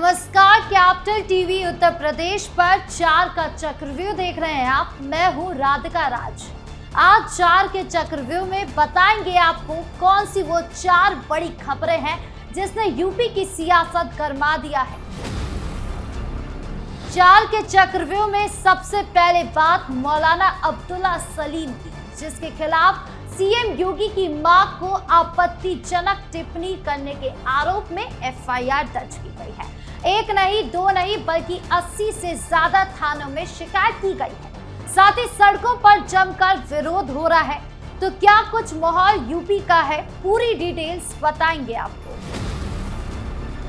नमस्कार, capital TV Uttar Pradesh पर 4 का चक्रव्यूह देख रहे हैं आप। मैं हूं राधिका राज। आज 4 के चक्रव्यूह में बताएंगे आपको कौन सी वो 4 बड़ी खबरें हैं जिसने यूपी की सियासत गरमा दिया है। 4 के चक्रव्यूह में सबसे पहले बात मौलाना अब्दुल्ला सलीम की, जिसके खिलाफ सीएम योगी की मां को आपत्तिजनक टिप्पणी करने के आरोप में एफआईआर दर्ज की गई है। एक नहीं, दो नहीं, बल्कि 80 से ज्यादा थानों में शिकायत की गई है। साथ ही सड़कों पर जमकर विरोध हो रहा है। तो क्या कुछ माहौल यूपी का है, पूरी डिटेल्स बताएंगे आपको।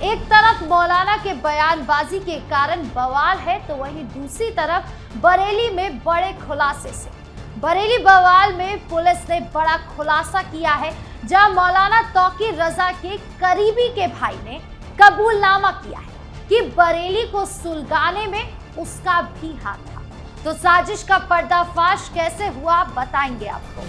एक तरफ मौलाना के बयानबाजी के कारण बवाल है, तो वहीं दूसरी तरफ बरेली में बड़े खुलासे से बरेली बवाल में पुलिस ने बड़ा खुलासा किया है, जहां मौलाना तौकीर रजा के करीबी के भाई ने कबूलनामा किया है कि बरेली को सुलगाने में उसका भी हाथ था। तो साजिश का पर्दाफाश कैसे हुआ, बताएंगे आपको।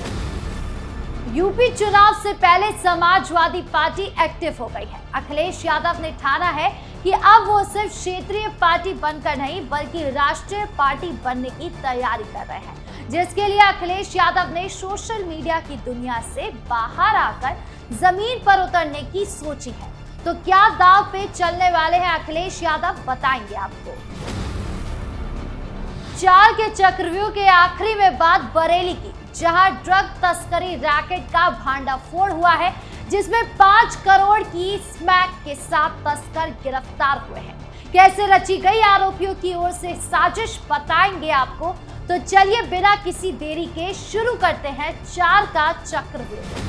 यूपी चुनाव से पहले समाजवादी पार्टी एक्टिव हो गई है। अखिलेश यादव ने ठाना है कि अब वो सिर्फ क्षेत्रीय पार्टी बनकर नहीं, बल्कि राष्ट्रीय पार्टी बनने की तैयारी कर रहे हैं, जिसके लिए अखिलेश यादव ने सोशल मीडिया की दुनिया से बाहर आकर जमीन पर उतरने की सोची है। तो क्या दांव पे चलने वाले हैं अखिलेश यादव, बताएंगे आपको। 4 के चक्रव्यूह के आखिरी में बात बरेली की, जहां ड्रग तस्करी रैकेट का भांडाफोड़ हुआ है, जिसमें 5 करोड़ की स्मैक के साथ तस्कर गिरफ्तार हुए हैं। कैसे रची गई आरोपियों की ओर से साजिश, बताएंगे आपको। तो चलिए बिना किसी देरी के शुरू करते हैं 4 का चक्रव्यूह।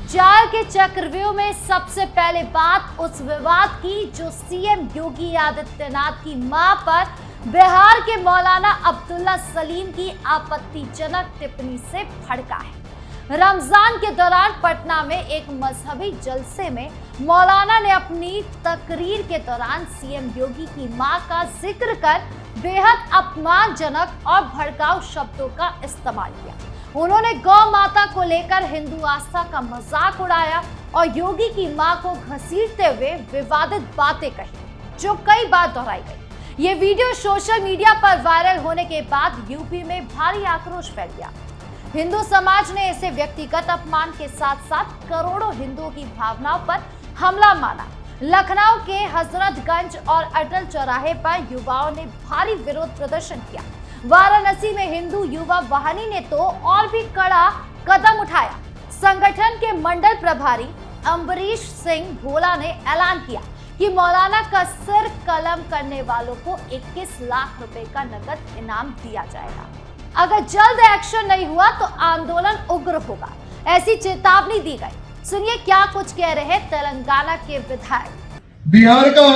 4 के चक्रव्यूह में सबसे पहले बात उस विवाद की जो सीएम योगी आदित्यनाथ की मां पर बिहार के मौलाना अब्दुल्ला सलीम की आपत्तिजनक टिप्पणी से भड़का है। रमजान के दौरान पटना में एक मजहबी जलसे में मौलाना ने अपनी तकरीर के दौरान सीएम योगी की मां का जिक्र कर बेहद अपमानजनक और भड़काऊ शब्दों का इस्तेमाल किया। उन्होंने गौ माता को लेकर हिंदू आस्था का मजाक उड़ाया और योगी की मां को घसीटते हुए विवादित बातें कही, जो कई बार दोहराई गई। ये वीडियो सोशल मीडिया पर वायरल होने के बाद यूपी में भारी आक्रोश फैल गया। हिंदू समाज ने इसे व्यक्तिगत अपमान के साथ साथ करोड़ों हिंदुओं की भावनाओं पर हमला माना। लखनऊ के हजरतगंज और अटल चौराहे पर युवाओं ने भारी विरोध प्रदर्शन किया। वाराणसी में हिंदू युवा वाहिनी ने तो और भी कड़ा कदम उठाया। संगठन के मंडल प्रभारी अम्बरीश सिंह भोला ने ऐलान किया कि मौलाना का सिर कलम करने वालों को 21 लाख रुपए का नकद इनाम दिया जाएगा। अगर जल्द एक्शन नहीं हुआ तो आंदोलन उग्र होगा, ऐसी चेतावनी दी गई। सुनिए क्या कुछ कह रहे हैं तेलंगाना के विधायक। बिहार का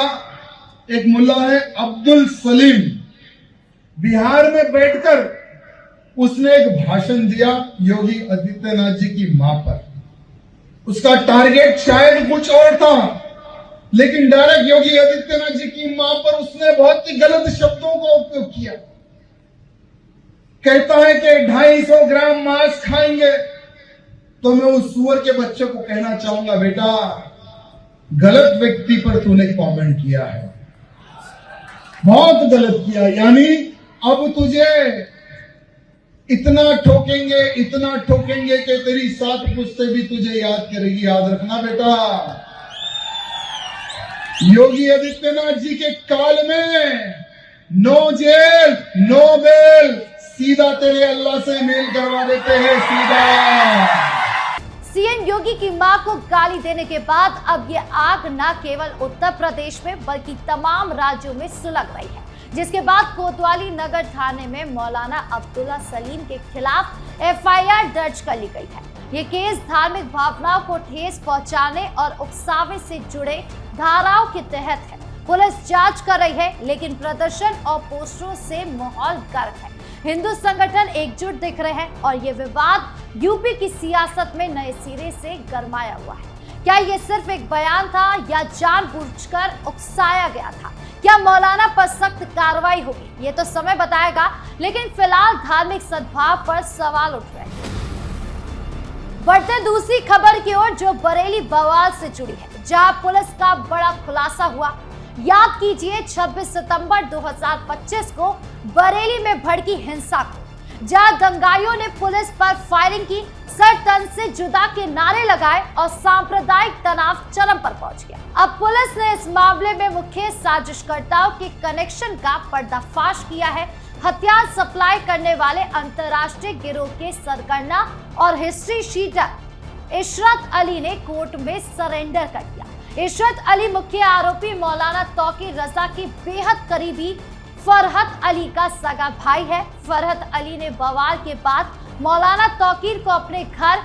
एक मुल्ला है अब्दुल सलीम, बिहार में बैठकर उसने एक भाषण दिया योगी आदित्यनाथ जी की मां पर। उसका टारगेट शायद कुछ और था, लेकिन डायरेक्ट योगी आदित्यनाथ जी की मां पर उसने बहुत ही गलत शब्दों का उपयोग किया। कहता है कि 250 ग्राम मांस खाएंगे। तो मैं उस सुअर के बच्चे को कहना चाहूंगा, बेटा गलत व्यक्ति पर तूने कमेंट किया है, बहुत गलत किया। यानी अब तुझे इतना ठोकेंगे कि तेरी 7 पुश्तें भी तुझे याद करेगी। याद रखना बेटा, योगी आदित्यनाथ जी के काल में नो जेल नो बेल, सीधा तेरे अल्लाह से मेल करवा देते हैं, सीधा। सीएम योगी की मां को गाली देने के बाद अब ये आग न केवल उत्तर प्रदेश में बल्कि तमाम राज्यों में सुलग रही है, जिसके बाद कोतवाली नगर थाने में मौलाना अब्दुल्ला सलीम के खिलाफ एफआईआर दर्ज कर ली गई है। ये केस धार्मिक भावनाओं को ठेस पहुंचाने और उकसावे से जुड़े धाराओं के तहत है। पुलिस जांच कर रही है, लेकिन प्रदर्शन और पोस्टरों से माहौल गर्म है। हिंदू संगठन एकजुट दिख रहे हैं और ये विवाद यूपी की सियासत में नए सिरे से गरमाया हुआ है। क्या ये सिर्फ एक बयान था या जानबूझकर उकसाया गया था? क्या मौलाना पर सख्त कार्रवाई होगी? ये तो समय बताएगा, लेकिन फिलहाल धार्मिक सद्भाव पर सवाल उठ रहे हैं। बढ़ते दूसरी खबर की ओर, जो बरेली बवाल से जुड़ी है, जहां पुलिस का बड़ा खुलासा हुआ। याद कीजिए 26 सितंबर 2025 को बरेली में भड़की हिंसा को, जहां दंगाइयों ने पुलिस पर फायरिंग की, सर तन से जुदा के नारे लगाए और सांप्रदायिक तनाव चरम पर पहुंच गया। अब पुलिस ने इस मामले में मुख्य साजिशकर्ताओं के कनेक्शन का पर्दाफाश किया है। हथियार सप्लाई करने वाले अंतर्राष्ट्रीय गिरोह के सरगना और हिस्ट्री शीटर इशरत अली ने कोर्ट में सरेंडर कर दिया। इशरत अली मुख्य आरोपी मौलाना तौकीर रजा के बेहद करीबी फरहत अली का सगा भाई है। फरहत अली ने बवाल के बाद मौलाना तौकीर को अपने घर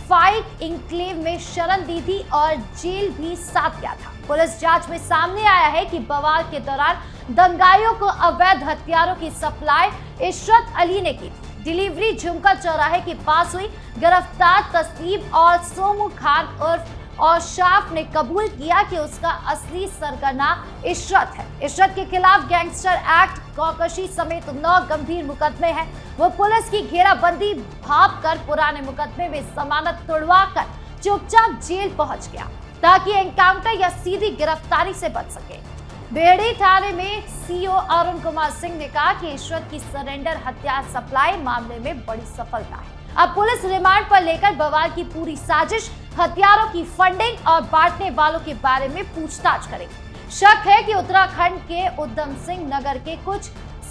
फाइट इंक्लेव में शरण दी थी और जेल भी साथ गया था। पुलिस जांच में सामने आया है कि बवाल के दौरान दंगाइयों को अवैध हथियारों की सप्लाई इशरत अली ने की थी। डिलीवरी झुमका चौराहे के पास हुई। गिरफ्तार तस्लीम और सोमू खान उर्फ और शाफ ने कबूल किया कि उसका असली सरगना इशरत है। इशरत के खिलाफ गैंगस्टर एक्ट, कौकशी समेत 9 गंभीर मुकदमे हैं। वो पुलिस की घेराबंदी भाप कर पुराने मुकदमे में जमानत तुड़वा कर चुपचाप जेल पहुंच गया ताकि एनकाउंटर या सीधी गिरफ्तारी से बच सके। बेहड़ी थाने में सीओ अरुण कुमार सिंह ने कहा कि इशरत की सरेंडर हथियार सप्लाई मामले में बड़ी सफलता है। अब पुलिस रिमांड पर लेकर बवाल की पूरी साजिश, हथियारों की फंडिंग और बांटने वालों के बारे में पूछताछ करेगी। शक है कि उत्तराखंड के उधम सिंह नगर के कुछ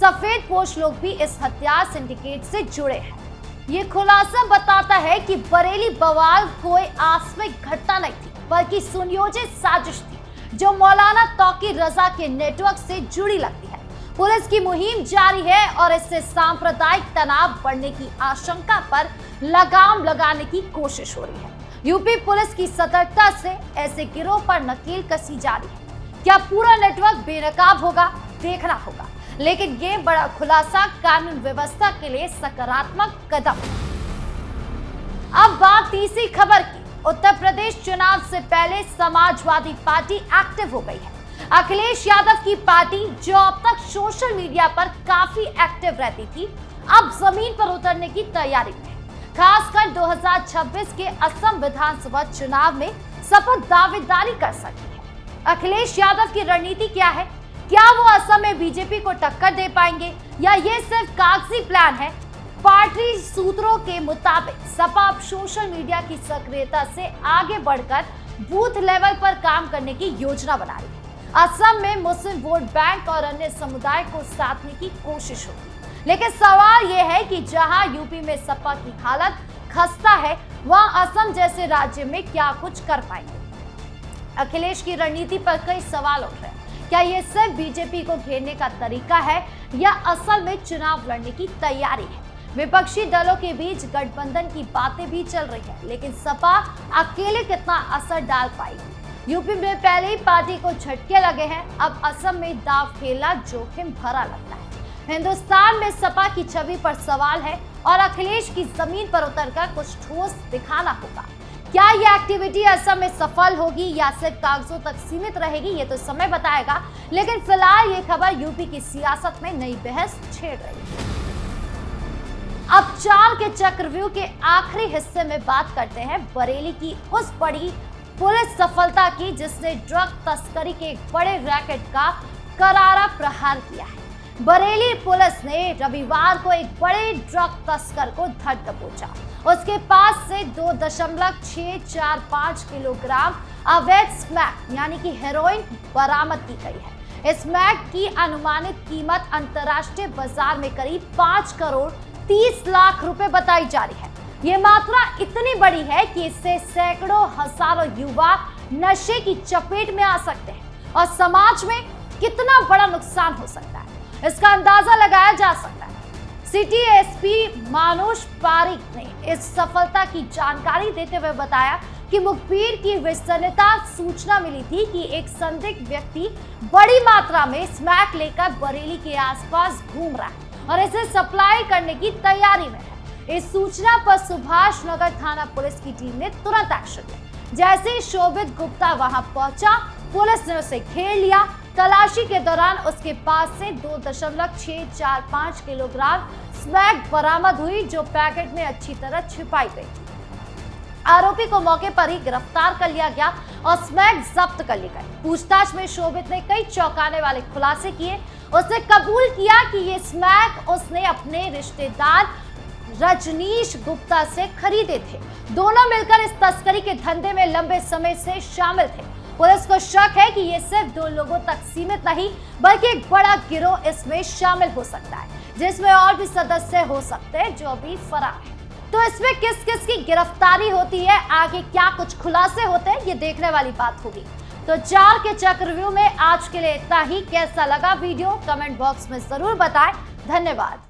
सफेद पोश लोग भी इस हथियार सिंडिकेट से जुड़े हैं। ये खुलासा बताता है कि बरेली बवाल कोई आकस्मिक घटना नहीं थी, बल्कि सुनियोजित साजिश थी जो मौलाना तौकीर रजा के नेटवर्क से जुड़ी लगती है। पुलिस की मुहिम जारी है और इससे सांप्रदायिक तनाव बढ़ने की आशंका पर लगाम लगाने की कोशिश हो रही है। यूपी पुलिस की सतर्कता से ऐसे गिरोह पर नकेल कसी जा रही है। क्या पूरा नेटवर्क बेनकाब होगा, देखना होगा, लेकिन ये बड़ा खुलासा कानून व्यवस्था के लिए सकारात्मक कदम। अब बात तीसरी खबर की। उत्तर प्रदेश चुनाव से पहले समाजवादी पार्टी एक्टिव हो गई है। अखिलेश यादव की पार्टी, जो अब तक सोशल मीडिया पर काफी एक्टिव रहती थी, अब जमीन पर उतरने की तैयारी में है। खासकर 2026 के असम विधानसभा चुनाव में शपथ दावेदारी कर सकती है। अखिलेश यादव की रणनीति क्या है? क्या वो असम में बीजेपी को टक्कर दे पाएंगे या ये सिर्फ कागजी प्लान है? पार्टी सूत्रों के मुताबिक सपा अब सोशल मीडिया की सक्रियता से आगे बढ़कर बूथ लेवल पर काम करने की योजना बना रही है। असम में मुस्लिम वोट बैंक और अन्य समुदाय को साधने की कोशिश होगी, लेकिन सवाल यह है कि जहां यूपी में सपा की हालत खस्ता है, वहां असम जैसे राज्य में क्या कुछ कर पाएंगे? अखिलेश की रणनीति पर कई सवाल उठ रहे हैं। क्या ये सिर्फ बीजेपी को घेरने का तरीका है या असल में चुनाव लड़ने की तैयारी है? विपक्षी दलों के बीच गठबंधन की बातें भी चल रही है, लेकिन सपा अकेले कितना असर डाल पाएगी? यूपी में पहले ही पार्टी को झटके लगे हैं, अब असम में दांव खेलना जोखिम भरा लगता है। हिंदुस्तान में सपा की छवि पर सवाल है और अखिलेश की जमीन पर उतरकर कुछ ठोस दिखाना होगा। क्या यह एक्टिविटी असम में सफल होगी या सिर्फ कागजों तक सीमित रहेगी, ये तो समय बताएगा। लेकिन फिलहाल ये खबर यूपी की सियासत में नई बहस छेड़ रही है। अब चाल के चक्रव्यूह के आखिरी हिस्से में बात करते हैं बरेली की उस बड़ी पुलिस सफलता की जिसने ड्रग तस्करी के एक बड़े रैकेट का करारा प्रहार किया है। बरेली पुलिस ने रविवार को एक बड़े ड्रग तस्कर को धर दबोचा। उसके पास से 2.645 किलोग्राम अवैध स्मैक यानी कि हेरोइन बरामद की गई है। इस स्मैक की अनुमानित कीमत अंतर्राष्ट्रीय बाजार में करीब 5 करोड़ 30 लाख रुपए बताई जा रही है। ये मात्रा इतनी बड़ी है कि इससे सैकड़ों हजारों युवा नशे की चपेट में आ सकते हैं और समाज में कितना बड़ा नुकसान हो सकता है, इसका अंदाजा लगाया जा सकता है। सिटी एसपी मानुष पारिक ने इस सफलता की जानकारी देते हुए बताया कि मुखबिर की विश्वसनीयता सूचना मिली थी कि एक संदिग्ध व्यक्ति बड़ी मात्रा में स्मैक लेकर बरेली के आसपास घूम रहा है और इसे सप्लाई करने की तैयारी में है। इस सूचना पर सुभाष नगर थाना पुलिस की टीम ने तुरंत एक्शन लिया। जैसे ही शोभित गुप्ता वहां पहुंचा, पुलिस ने उसे घेर लिया। तलाशी के दौरान उसके पास से 2.645 किलोग्राम स्मैक बरामद हुई, जो पैकेट में अच्छी तरह छिपाई गई थी। आरोपी को मौके पर ही गिरफ्तार कर लिया गया और स्मैक जब्त कर ली गई। पूछताछ में शोभित ने कई चौंकाने वाले खुलासे किए। उसने कबूल किया कि ये स्मैक उसने अपने रिश्तेदार रजनीश गुप्ता से खरीदे थे। दोनों मिलकर इस तस्करी के धंधे में लंबे समय से शामिल थे। पुलिस को शक है कि ये सिर्फ 2 लोगों तक सीमित नहीं बल्कि एक बड़ा गिरोह इसमें शामिल हो सकता है, जिसमें और भी सदस्य हो सकते हैं जो अभी फरार है। तो इसमें किस किस की गिरफ्तारी होती है, आगे क्या कुछ खुलासे होते हैं, ये देखने वाली बात होगी। तो 4 के चक्रव्यूह में आज के लिए इतना ही। कैसा लगा वीडियो कमेंट बॉक्स में जरूर बताएं। धन्यवाद।